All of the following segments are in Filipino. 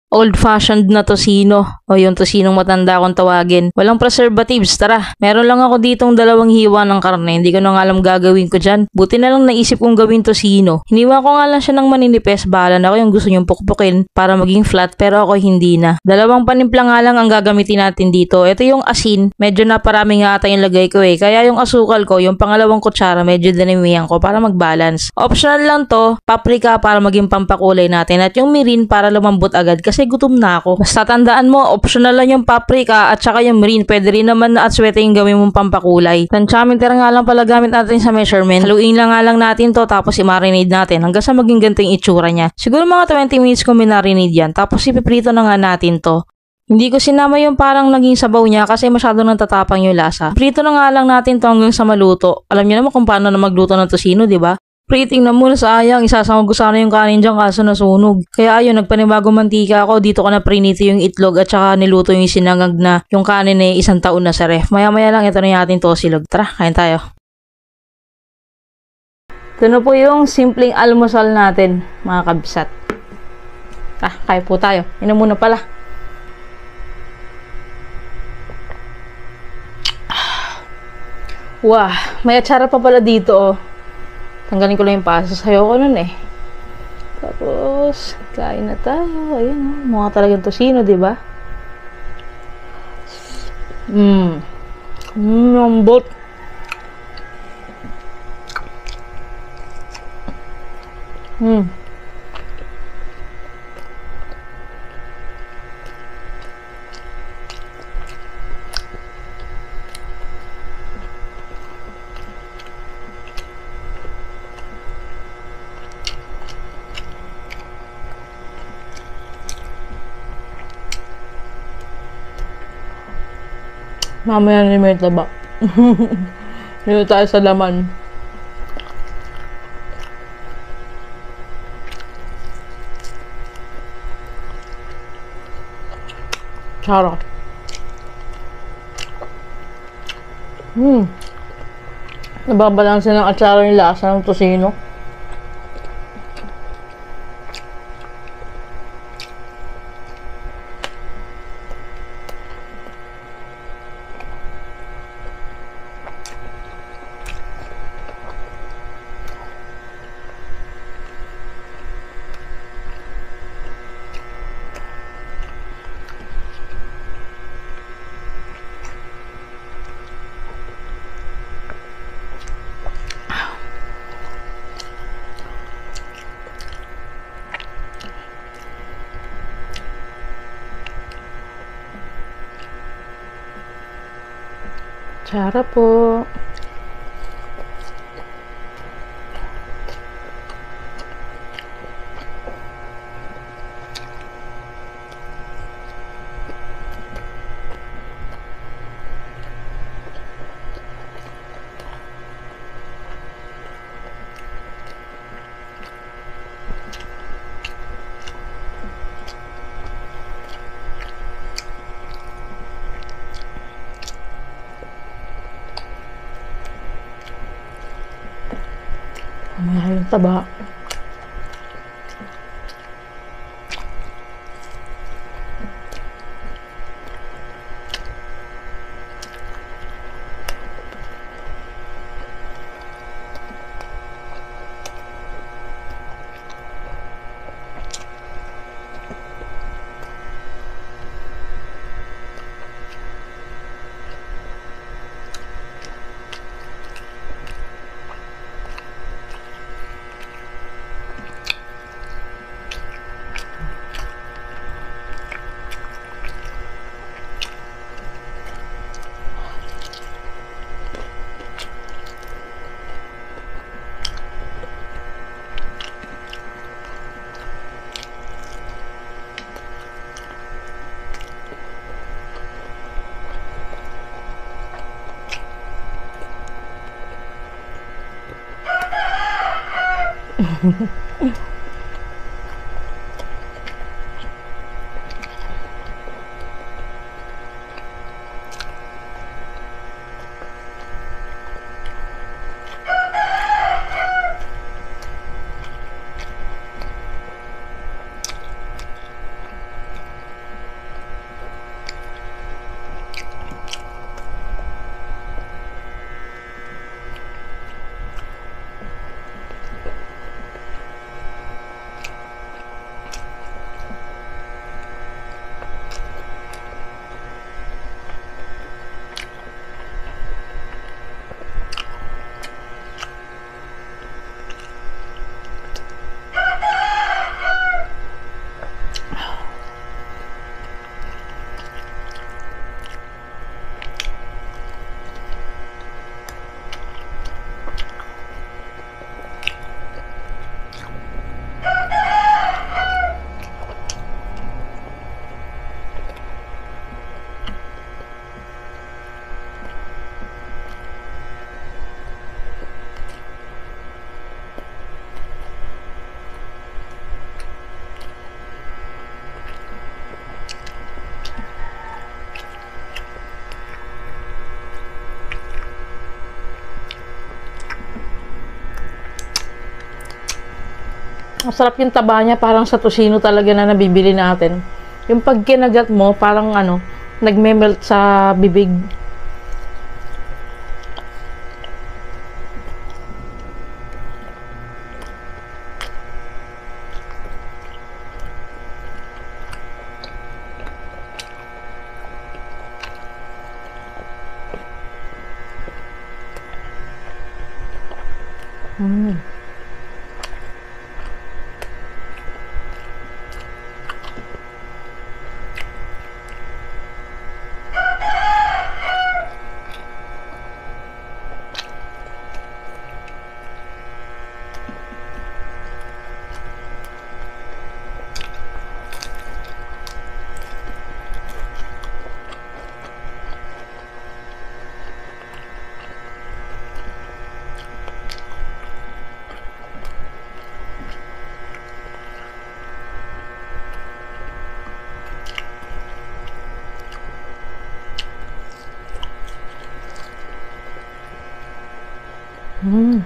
Old-fashioned na tocino o yung tocinong matanda kung tawagin. Walang preservatives, tara. Meron lang ako ditong 2 hiwa ng karne. Hindi ko na nga alam gagawin ko dyan. Buti na lang naisip kong gawin tocino. Hiniwa ko nga lang siya ng maninipes. Bahala na ako yung gusto nyong pukpukin para maging flat pero ako hindi na. 2 panimpla nga lang ang gagamitin natin dito. Ito yung asin. Medyo naparami nga ata yung lagay ko eh. Kaya yung asukal ko, yung pangalawang kutsara, medyo dinamihan ko para mag-balance. Optional lang to. Paprika para maging pampakulay natin. At yung mirin para lumambot agad kasi gutom na ako. Basta tandaan mo, optional lang yung paprika at saka yung mirin. Pwede rin naman na atswete yung gawin mong pampakulay. Tantiameter nga lang pala gamit natin sa measurement. Haluin lang nga lang natin to tapos i-marinate natin hanggang sa maging ganito yung itsura niya. Siguro mga 20 minutes ko minarinate yan. Tapos ipiprito na nga natin to. Hindi ko sinama yung parang naging sabaw niya kasi masyado nang tatapang yung lasa. Prito na nga lang natin to hanggang sa maluto. Alam niyo naman kung paano na magluto ng tocino, di ba? Priting na muna sayang, isasama ko sana yung kanin dyan kaso nasunog. Kaya ayun, nagpanibagong mantika ako, dito ko na prinito yung itlog at saka niluto yung sinangag na yung kanin ay 1 taon na sa ref. Maya maya lang, ito na yung ating tosilog. Tara, kain tayo. Ito na po yung simpleng almusal natin, mga kabsat. Kain po tayo. Inom muna pala. Wah, may atsara pa pala dito oh. Tanggalin ko lang yung pasas. Ayoko nun eh. Tapos, kain na tayo. Ayun, mukha talagang tocino, diba? Lambot. Mamaya na may taba. Dito tayo sa laman. Sarap. Nababalansin ng atsara yung lasa ng tocino. Sarap po. Mahal yung taba. Masarap yung taba niya, parang sa tocino talaga na nabibili natin. Yung pag kinagat mo, parang ano, nagme-melt sa bibig. Mm. Mm.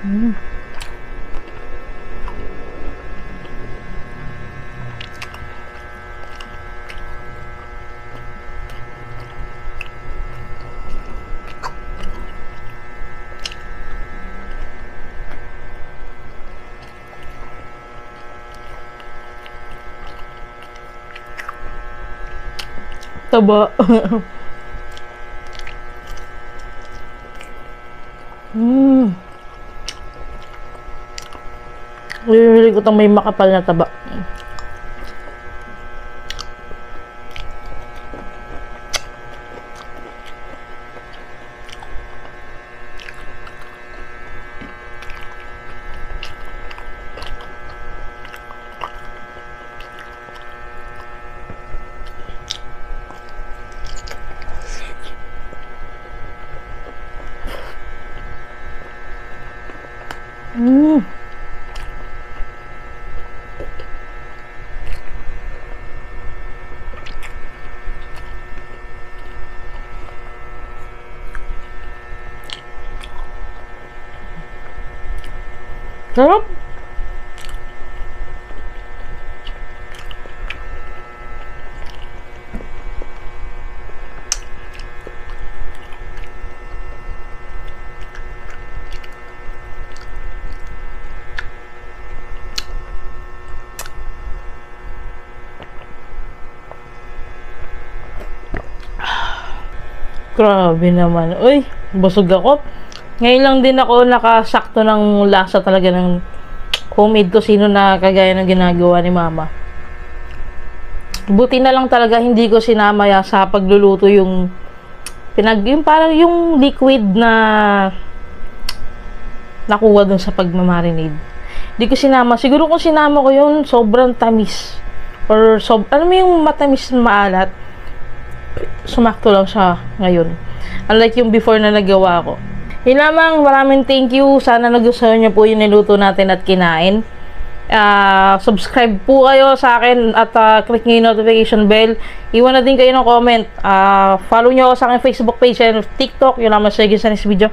Mm. Taba. Mm. Hili ko itong may makapal na taba. Mm. Sarap. Grabe naman. Uy, busog ako. Ngayon lang din ako nakasakto ng lasa talaga ng homemade tocino na kagaya ng ginagawa ni mama. Buti na lang talaga hindi ko sinamaya sa pagluluto yung yung parang yung liquid na nakuha dun sa pagmamarinade. Hindi ko sinama. Siguro kung sinama ko yun, sobrang tamis. Or ano mo yung matamis na maalat, sumakto lang siya ngayon. Unlike yung before na nagawa ko. Yun lamang, maraming thank you. Sana nagustuhan niyo po yung niluto natin at kinain. Subscribe po kayo sa akin at click nyo yung notification bell. Iwan na din kayo ng comment. Follow nyo ako sa aking Facebook page and TikTok. Yun lamang, sige sa next video.